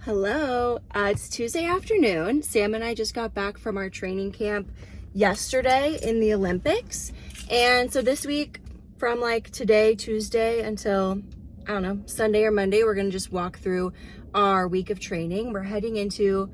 Hello, it's Tuesday afternoon. Sam and I just got back from our training camp yesterday in the Olympics. And so this week, from like today, Tuesday, until, I don't know, Sunday or Monday, we're gonna just walk through our week of training. We're heading into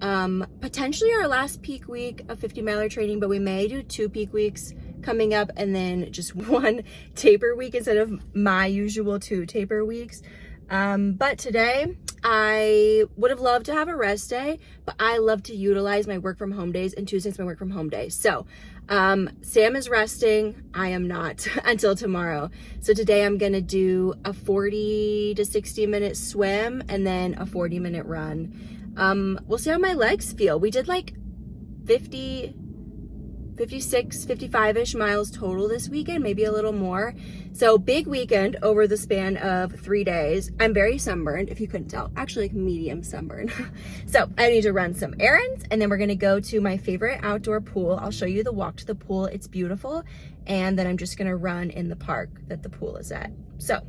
potentially our last peak week of 50-miler training, but we may do 2 peak weeks coming up and then just 1 taper week instead of my usual 2 taper weeks. But today I would have loved to have a rest day, but I love to utilize my work from home days, and Tuesday's my work from home day. So Sam is resting. I am not until tomorrow. So today I'm gonna do a 40 to 60 minute swim and then a 40-minute run. We'll see how my legs feel. We did like 56, 55-ish miles total this weekend, maybe a little more. So big weekend over the span of 3 days. I'm very sunburned, if you couldn't tell. Actually, like medium sunburned. So I need to run some errands, and then we're gonna go to my favorite outdoor pool. I'll show you the walk to the pool. It's beautiful. And then I'm just gonna run in the park that the pool is at. So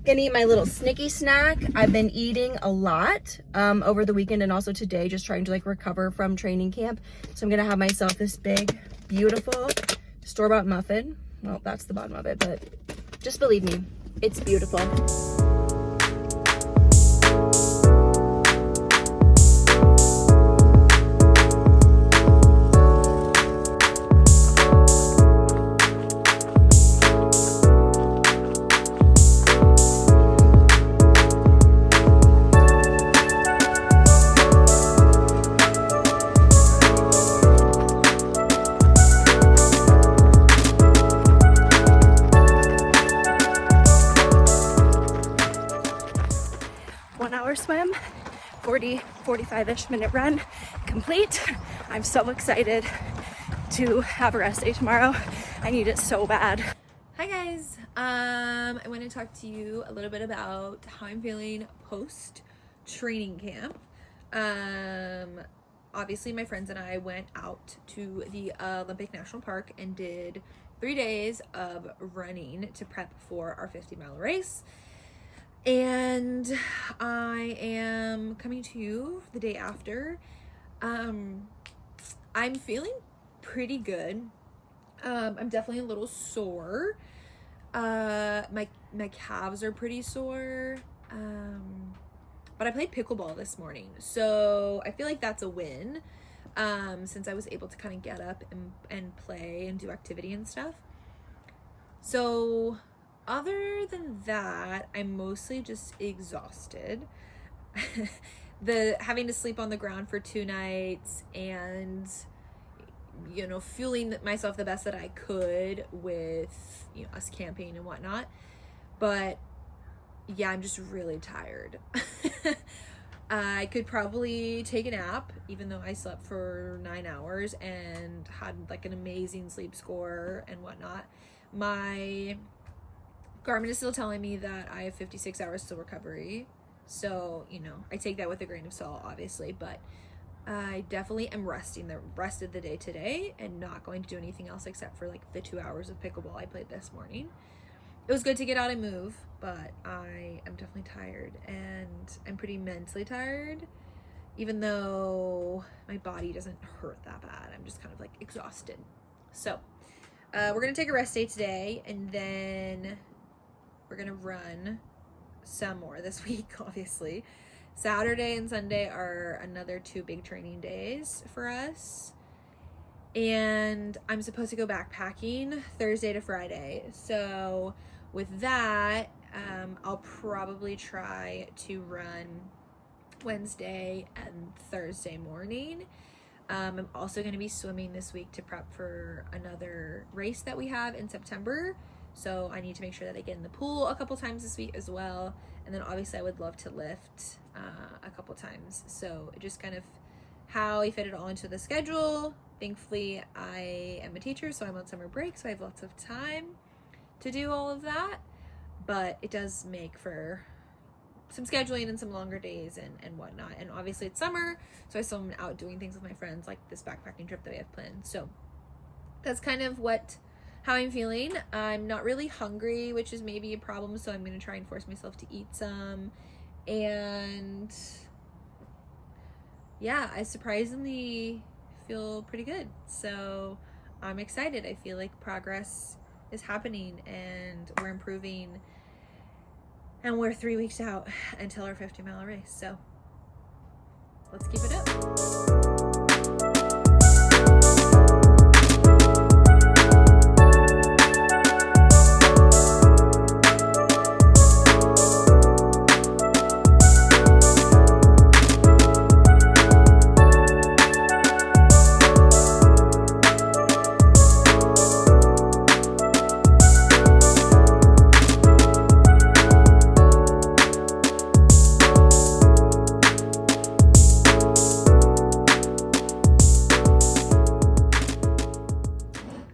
gonna eat my little snicky snack. I've been eating a lot over the weekend and also today, just trying to like recover from training camp. So I'm gonna have myself this big, beautiful store-bought muffin. Well, that's the bottom of it, but just believe me, it's beautiful. 1 hour swim, 45-ish minute run complete. I'm so excited to have a rest day tomorrow. I need it so bad. Hi guys, I want to talk to you a little bit about how I'm feeling post training camp. Obviously my friends and I went out to the Olympic National Park and did 3 days of running to prep for our 50-mile race. And I am coming to you the day after. I'm feeling pretty good. I'm definitely a little sore. My calves are pretty sore. But I played pickleball this morning, so I feel like that's a win. Since I was able to kind of get up and play and do activity and stuff. So other than that, I'm mostly just exhausted. Having to sleep on the ground for 2 nights and, you know, feeling myself the best that I could with, you know, us camping and whatnot. But yeah, I'm just really tired. I could probably take a nap, even though I slept for 9 hours and had like an amazing sleep score and whatnot. My Garmin is still telling me that I have 56 hours till recovery. So, you know, I take that with a grain of salt, obviously, but I definitely am resting the rest of the day today and not going to do anything else except for like the 2 hours of pickleball I played this morning. It was good to get out and move, but I am definitely tired, and I'm pretty mentally tired, even though my body doesn't hurt that bad. I'm just kind of like exhausted. So we're gonna take a rest day today, and then we're gonna run some more this week, obviously. Saturday and Sunday are another 2 big training days for us. And I'm supposed to go backpacking Thursday to Friday. So with that, I'll probably try to run Wednesday and Thursday morning. I'm also going to be swimming this week to prep for another race that we have in September. So I need to make sure that I get in the pool a couple times this week as well. And then obviously I would love to lift a couple times. So just kind of how I fit it all into the schedule. Thankfully, I am a teacher, so I'm on summer break, so I have lots of time to do all of that. But it does make for some scheduling and some longer days and whatnot. And obviously it's summer, so I still am out doing things with my friends, like this backpacking trip that we have planned. So that's kind of how I'm feeling. I'm not really hungry, which is maybe a problem, so I'm going to try and force myself to eat some And yeah, I surprisingly feel pretty good. So I'm excited. I feel like progress is happening and we're improving, and we're 3 weeks out until our 50-mile race. So let's keep it up.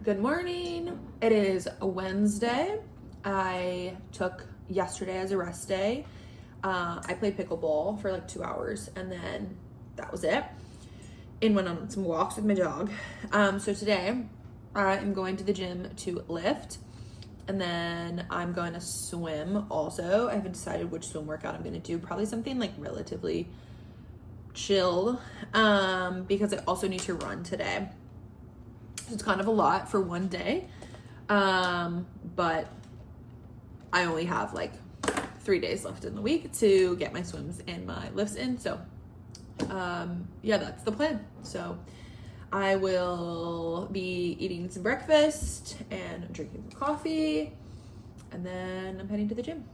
Good morning. It is a Wednesday. I took yesterday as a rest day. I played pickleball for like 2 hours and then that was it. And went on some walks with my dog. So today I am going to the gym to lift, and then I'm going to swim also. I haven't decided which swim workout I'm going to do. Probably something like relatively chill, because I also need to run today. It's kind of a lot for one day, but I only have like 3 days left in the week to get my swims and my lifts in. So yeah, that's the plan. So I will be eating some breakfast and drinking some coffee, and then I'm heading to the gym.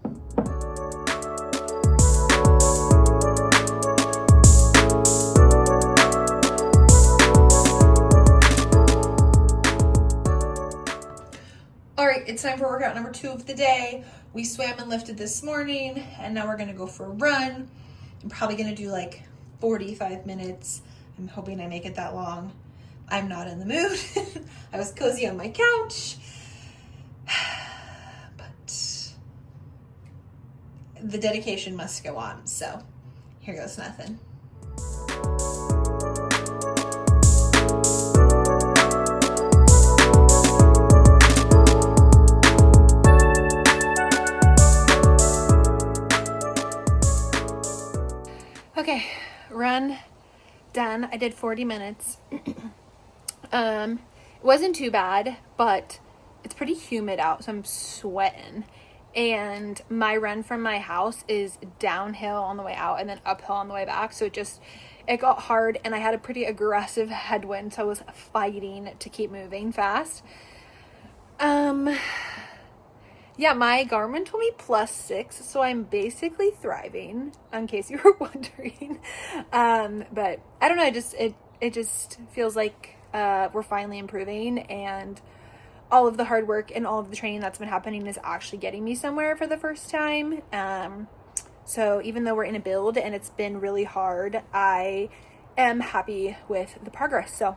All right, it's time for workout number 2 of the day. We swam and lifted this morning, and now we're gonna go for a run. I'm probably gonna do like 45 minutes. I'm hoping I make it that long. I'm not in the mood. I was cozy on my couch, but the dedication must go on. So here goes nothing. Okay, run done. I did 40 minutes. It wasn't too bad, but it's pretty humid out, so I'm sweating. And my run from my house is downhill on the way out and then uphill on the way back. So it got hard, and I had a pretty aggressive headwind, so I was fighting to keep moving fast. Yeah, my Garmin told me +6, so I'm basically thriving, in case you were wondering. But I don't know, it just feels like we're finally improving, and all of the hard work and all of the training that's been happening is actually getting me somewhere for the first time. So even though we're in a build and it's been really hard, I am happy with the progress. So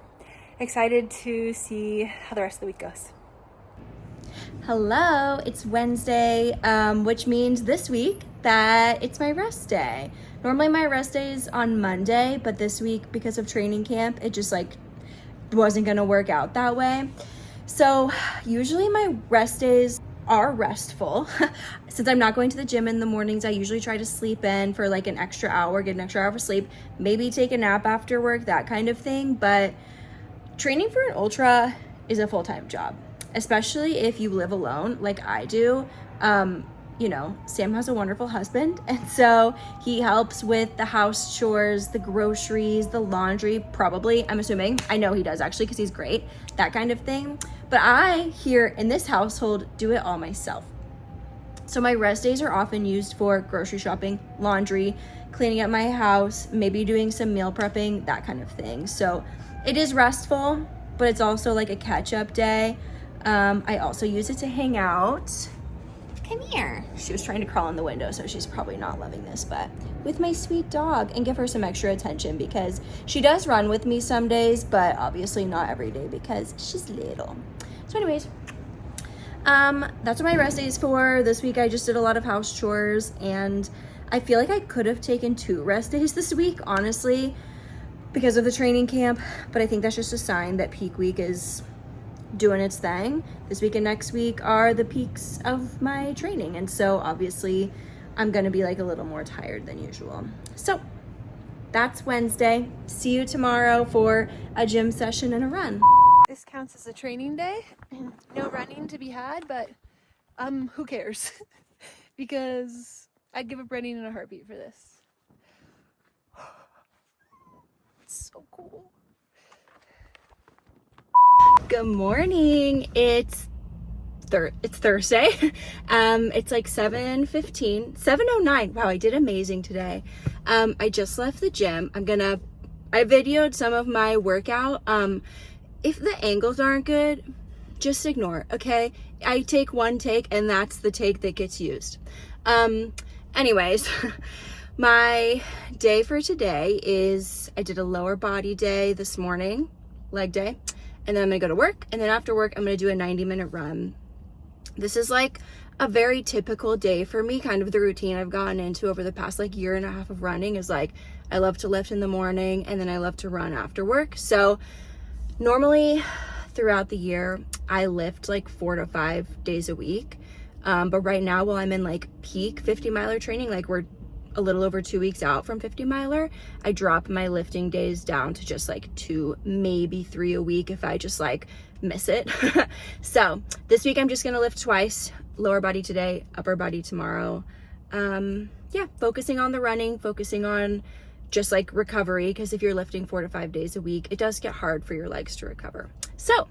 excited to see how the rest of the week goes. Hello, it's Wednesday, which means this week that it's my rest day. Normally my rest day is on Monday, but this week, because of training camp, it just like wasn't gonna work out that way. So usually my rest days are restful. Since I'm not going to the gym in the mornings, I usually try to sleep in for like an extra hour, get an extra hour of sleep, maybe take a nap after work, that kind of thing. But training for an ultra is a full-time job, especially if you live alone like I do. You know, Sam has a wonderful husband, and so he helps with the house chores, the groceries, the laundry, probably, I'm assuming. I know he does actually, because he's great, that kind of thing. But I, here in this household, do it all myself. So my rest days are often used for grocery shopping, laundry, cleaning up my house, maybe doing some meal prepping, that kind of thing. So it is restful, but it's also like a catch-up day. I also use it to hang out. Come here. She was trying to crawl in the window, so she's probably not loving this, but with my sweet dog, and give her some extra attention, because she does run with me some days, but obviously not every day because she's little. So anyways, that's what my rest day is for. This week I just did a lot of house chores, and I feel like I could have taken 2 rest days this week, honestly, because of the training camp, but I think that's just a sign that peak week is doing its thing. This week and next week are the peaks of my training, and so obviously I'm gonna be like a little more tired than usual. So that's Wednesday. See you tomorrow for a gym session and a run. This counts as a training day. No running to be had, but who cares? Because I'd give up running in a heartbeat for this. It's so cool. Good morning. It's Thursday. It's like 7:15, 7:09. Wow, I did amazing today. I just left the gym. I videoed some of my workout. If the angles aren't good, just ignore, okay? I take one take and that's the take that gets used. Anyways, my day for today is I did a lower body day this morning, leg day, and then I'm gonna go to work, and then after work I'm gonna do a 90-minute run. This is like a very typical day for me. Kind of the routine I've gotten into over the past like year and a half of running is like I love to lift in the morning and then I love to run after work. So normally throughout the year I lift like 4 to 5 days a week, but right now while I'm in like peak 50-miler training, like we're a little over 2 weeks out from 50-miler, I drop my lifting days down to just like 2, maybe 3 a week if I just like miss it. So this week I'm just gonna lift twice, lower body today, upper body tomorrow. Yeah, focusing on the running, focusing on just like recovery, because if you're lifting 4 to 5 days a week, it does get hard for your legs to recover. So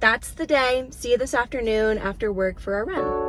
that's the day. See you this afternoon after work for a run.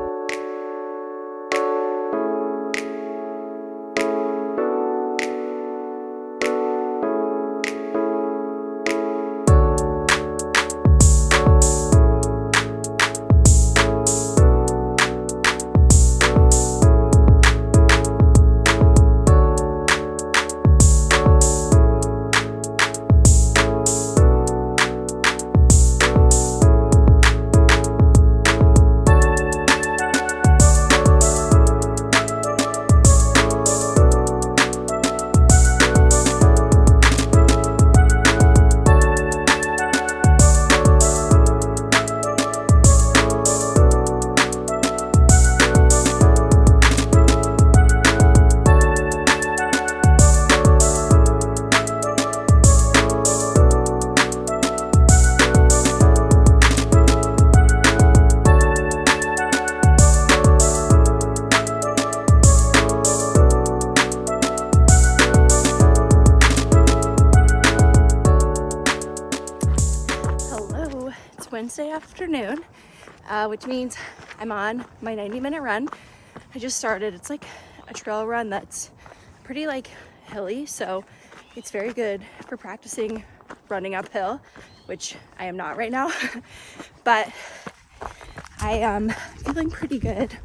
Wednesday afternoon, which means I'm on my 90-minute run. I just started. It's like a trail run that's pretty like hilly, so it's very good for practicing running uphill, which I am not right now. But I am feeling pretty good.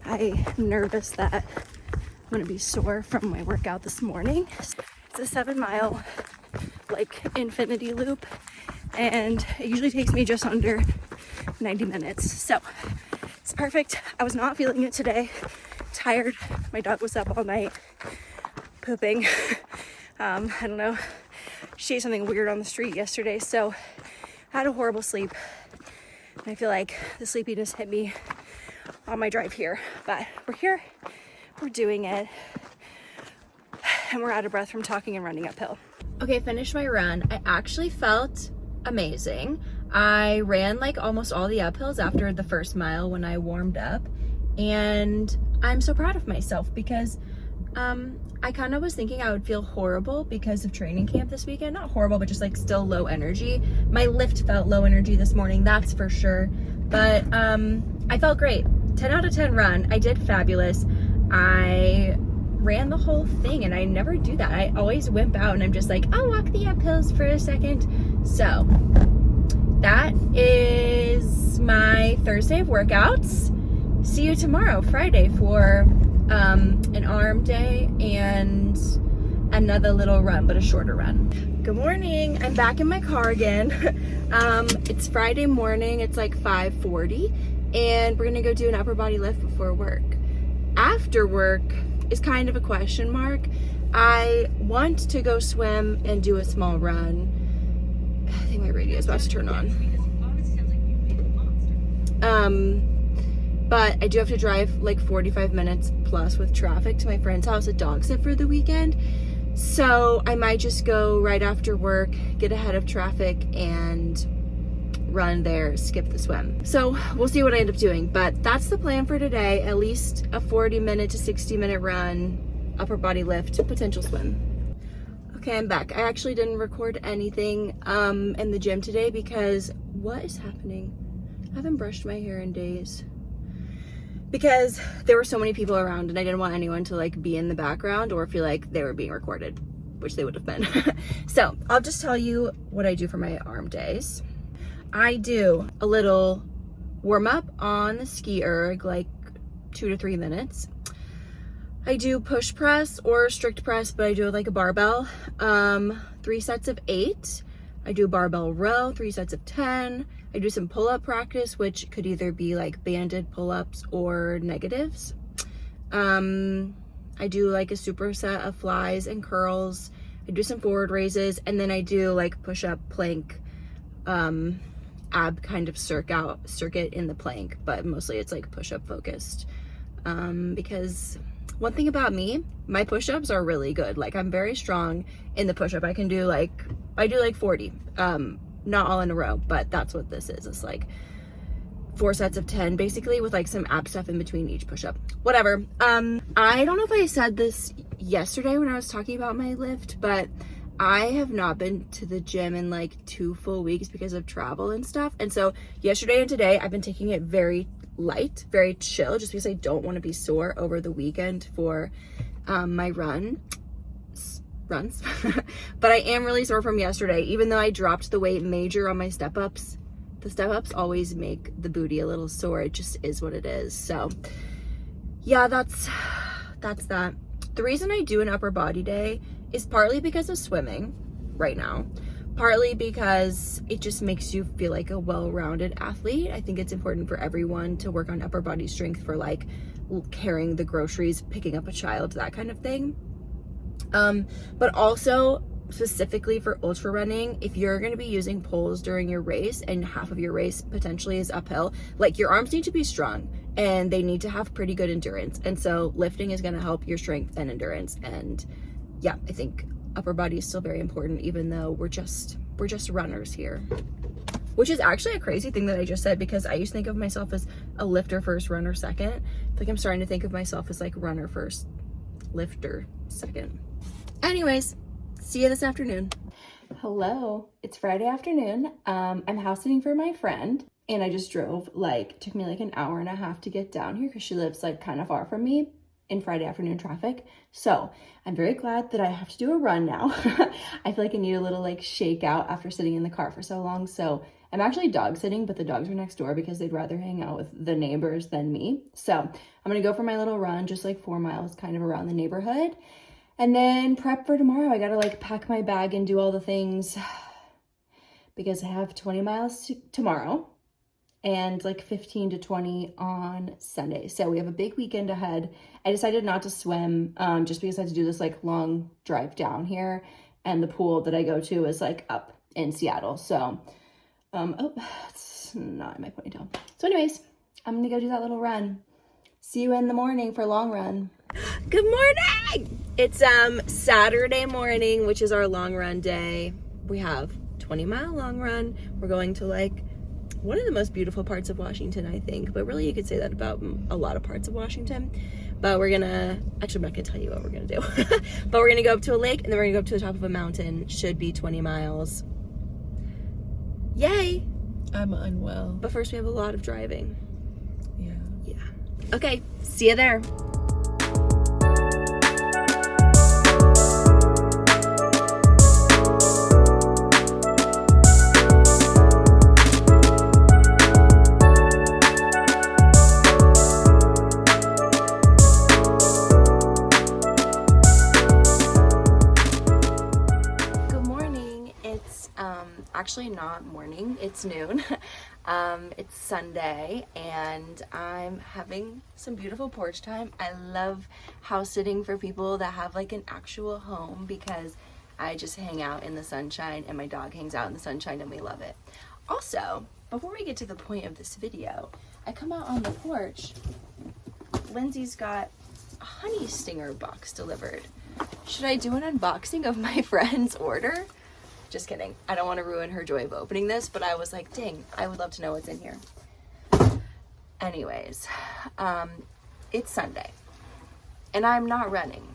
I am nervous that I'm gonna be sore from my workout this morning. It's a 7-mile like infinity loop, and it usually takes me just under 90 minutes. So it's perfect. I was not feeling it today. Tired. My dog was up all night pooping. I don't know. She ate something weird on the street yesterday, so I had a horrible sleep. And I feel like the sleepiness hit me on my drive here. But we're here. We're doing it. And we're out of breath from talking and running uphill. Okay, finished my run. I actually felt amazing. I ran like almost all the uphills after the first mile when I warmed up, and I'm so proud of myself because I kind of was thinking I would feel horrible because of training camp this weekend. Not horrible, but just like still low energy. My lift felt low energy this morning, that's for sure, but I felt great. 10 out of 10 run. I did fabulous. I ran the whole thing, and I never do that. I always wimp out and I'm just like, I'll walk the uphills for a second. So that is my Thursday of workouts. See you tomorrow, Friday, for an arm day and another little run, but a shorter run. Good morning. I'm back in my car again. It's Friday morning. It's like 5:40, and we're gonna go do an upper body lift before work. After work is kind of a question mark. I want to go swim and do a small run. I think my radio is about to turn on. but I do have to drive like 45 minutes plus with traffic to my friend's house to dog sit for the weekend. So I might just go right after work, get ahead of traffic, and run there, skip the swim. So we'll see what I end up doing, but that's the plan for today. At least a 40-minute to 60-minute run, upper body lift, potential swim. Okay, I'm back. I actually didn't record anything in the gym today because what is happening? I haven't brushed my hair in days because there were so many people around and I didn't want anyone to like be in the background or feel like they were being recorded, which they would have been. So I'll just tell you what I do for my arm days. I do a little warm up on the ski erg, like 2 to 3 minutes. I do push press or strict press, but I do it like a barbell. 3 sets of 8. I do a barbell row, 3 sets of 10. I do some pull-up practice, which could either be like banded pull-ups or negatives. I do like a superset of flies and curls. I do some forward raises, and then I do like push-up, plank, ab kind of circuit in the plank, but mostly it's like push-up focused. Because one thing about me, my push-ups are really good. Like I'm very strong in the push-up. I do like 40. Not all in a row, but that's what this is. It's like 4 sets of 10 basically with like some ab stuff in between each push-up. Whatever. I don't know if I said this yesterday when I was talking about my lift, but I have not been to the gym in like 2 full weeks because of travel and stuff. And so yesterday and today I've been taking it very light, very chill, just because I don't want to be sore over the weekend for my runs. But I am really sore from yesterday, even though I dropped the weight major on my step-ups. The step-ups always make the booty a little sore. It just is what it is. So yeah, that's that. The reason I do an upper body day is partly because of swimming right now, partly because it just makes you feel like a well-rounded athlete. I think it's important for everyone to work on upper body strength for like carrying the groceries, picking up a child, that kind of thing. But also specifically for ultra running, if you're going to be using poles during your race and half of your race potentially is uphill, like your arms need to be strong and they need to have pretty good endurance. And so lifting is going to help your strength and endurance. And yeah, I think upper body is still very important, even though we're just runners here. Which is actually a crazy thing that I just said, because I used to think of myself as a lifter first, runner second. I think I'm starting to think of myself as like runner first, lifter second. Anyways, see you this afternoon. Hello, it's Friday afternoon. I'm house sitting for my friend, and I just drove, took me like an hour and a half to get down here because she lives like kind of far from me in Friday afternoon traffic. So I'm very glad that I have to do a run now. I feel like I need a little like shake out after sitting in the car for so long. So I'm actually dog sitting, but the dogs are next door because they'd rather hang out with the neighbors than me. So I'm gonna go for my little run, just like 4 miles kind of around the neighborhood. And then prep for tomorrow. I gotta like pack my bag and do all the things because I have 20 miles tomorrow and like 15 to 20 on Sunday. So we have a big weekend ahead. I decided not to swim just because I had to do this like long drive down here, and the pool that I go to is like up in Seattle. So, oh, it's not in my ponytail. So anyways, I'm gonna go do that little run. See you in the morning for a long run. Good morning! It's Saturday morning, which is our long run day. We have 20-mile long run. We're going to like one of the most beautiful parts of Washington, I think, but really you could say that about a lot of parts of Washington. But we're gonna, actually I'm not gonna tell you what we're gonna do, but we're gonna go up to a lake and then we're gonna go up to the top of a mountain. Should be 20 miles. Yay! I'm unwell. But first we have a lot of driving. Yeah. Okay, see you there. Actually not morning, it's noon. It's Sunday and I'm having some beautiful porch time. I love house sitting for people that have like an actual home because I just hang out in the sunshine and my dog hangs out in the sunshine and we love it. Also, before we get to the point of this video, I come out on the porch. Lindsay's got a honey stinger box delivered. Should I do an unboxing of my friend's order? Just kidding. I don't want to ruin her joy of opening this, but I was like, dang, I would love to know what's in here. Anyways, it's Sunday and I'm not running,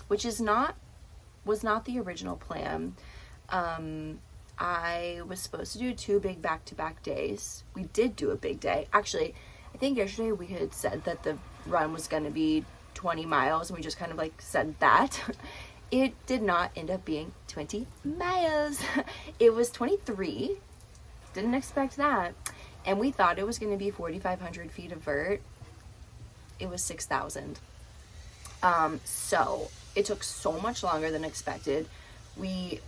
which was not the original plan. I was supposed to do 2 big back-to-back days. We did do a big day. Actually, I think yesterday we had said that the run was going to be 20 miles and we just kind of like said that. It did not end up being 20 miles. It was 23. Didn't expect that. And we thought it was going to be 4,500 feet of vert. It was 6,000. So it took so much longer than expected.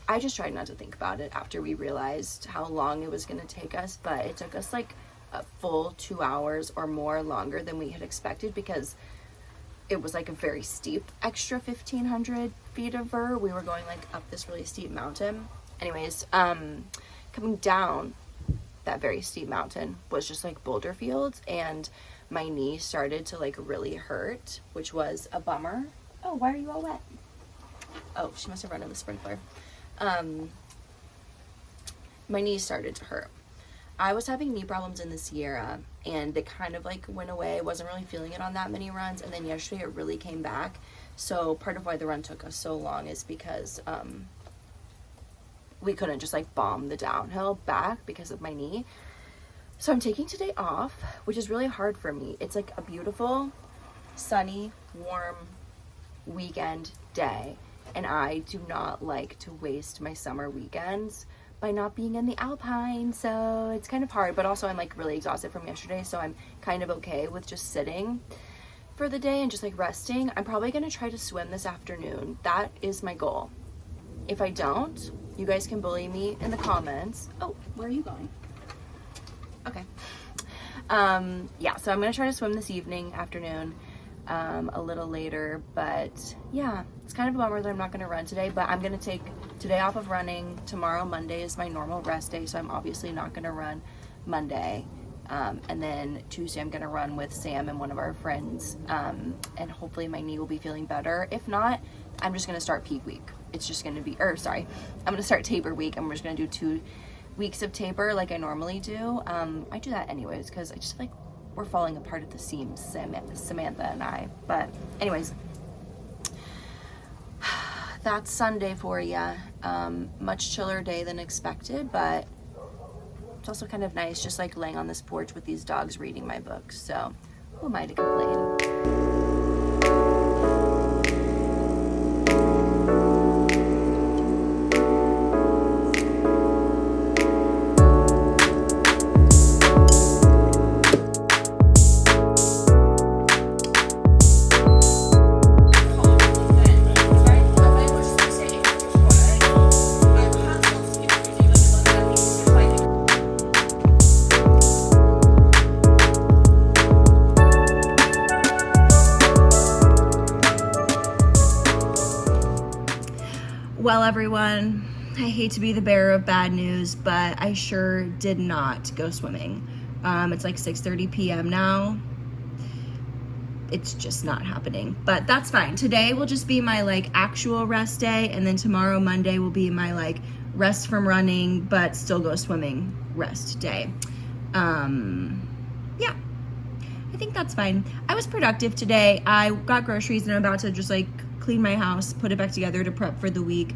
I just tried not to think about it after we realized how long it was going to take us, but it took us like a full 2 hours or more longer than we had expected because it was like a very steep extra 1,500 feet of vert. We were going like up this really steep mountain. Anyways, coming down that very steep mountain was just like boulder fields, and my knee started to like really hurt, which was a bummer. Oh, why are you all wet? Oh, she must have run in the sprinkler. My knee started to hurt. I was having knee problems in the Sierra and they kind of like went away. I wasn't really feeling it on that many runs, and then yesterday it really came back. So part of why the run took us so long is because we couldn't just like bomb the downhill back because of my knee. So I'm taking today off, which is really hard for me. It's like a beautiful, sunny, warm weekend day, and I do not like to waste my summer weekends by not being in the Alpine, so it's kind of hard. But also I'm like really exhausted from yesterday, so I'm kind of okay with just sitting for the day and just like resting. I'm probably gonna try to swim this afternoon. That is my goal. If I don't, you guys can bully me in the comments. Oh, where are you going? Okay. Yeah, so I'm gonna try to swim this afternoon, a little later, but yeah, it's kind of a bummer that I'm not gonna run today, but I'm gonna take today off of running. Tomorrow, Monday, is my normal rest day, so I'm obviously not gonna run Monday. And then Tuesday I'm gonna run with Sam and one of our friends, and hopefully my knee will be feeling better. If not, I'm just gonna start peak week. It's just gonna be, I'm gonna start taper week, and we're just gonna do 2 weeks of taper like I normally do. I do that anyways because I just feel like we're falling apart at the seams, Samantha and I. But anyways, that's Sunday for ya. Much chiller day than expected, but it's also kind of nice just like laying on this porch with these dogs reading my books. So who am I to complain? Well, everyone, I hate to be the bearer of bad news, but I sure did not go swimming. It's like 6:30 p.m. now. It's just not happening, but that's fine. Today will just be my like actual rest day, and then tomorrow, Monday, will be my like rest from running, but still go swimming rest day. Yeah, I think that's fine. I was productive today. I got groceries and I'm about to just like clean my house, put it back together to prep for the week.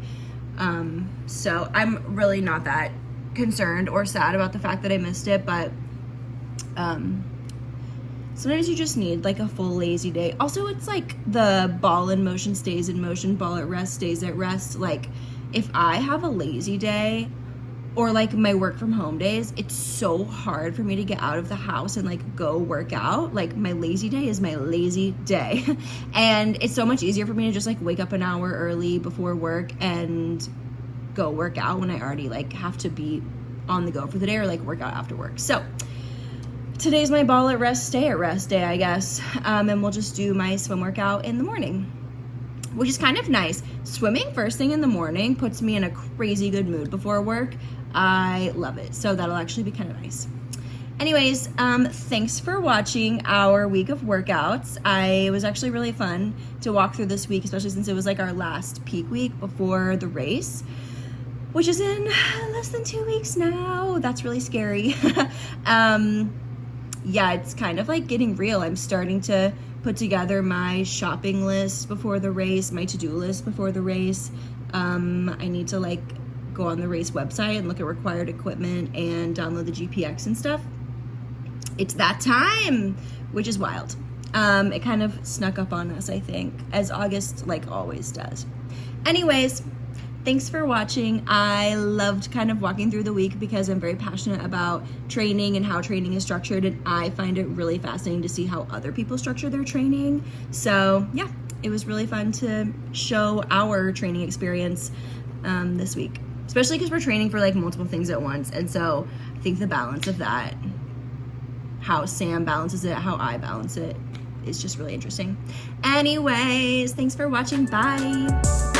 So I'm really not that concerned or sad about the fact that I missed it, but sometimes you just need like a full lazy day. Also, it's like the ball in motion stays in motion, ball at rest stays at rest. Like if I have a lazy day or like my work from home days, it's so hard for me to get out of the house and like go work out. Like my lazy day is my lazy day. And it's so much easier for me to just like wake up an hour early before work and go work out when I already like have to be on the go for the day or like work out after work. So today's my ball at rest, stay at rest day, I guess. And we'll just do my swim workout in the morning, which is kind of nice. Swimming first thing in the morning puts me in a crazy good mood before work. I love it. So that'll actually be kind of nice. Anyways, thanks for watching our week of workouts. It was actually really fun to walk through this week, especially since it was like our last peak week before the race, which is in less than 2 weeks now. That's really scary. Yeah, it's kind of like getting real. I'm starting to put together my shopping list before the race, my to-do list before the race. I need to like go on the race website and look at required equipment and download the GPX and stuff. It's that time, which is wild. It kind of snuck up on us, I think, as August like always does. Anyways, thanks for watching. I loved kind of walking through the week because I'm very passionate about training and how training is structured, and I find it really fascinating to see how other people structure their training. So yeah, it was really fun to show our training experience this week, especially because we're training for like multiple things at once. And so I think the balance of that, how Sam balances it, how I balance it, is just really interesting. Anyways, thanks for watching. Bye.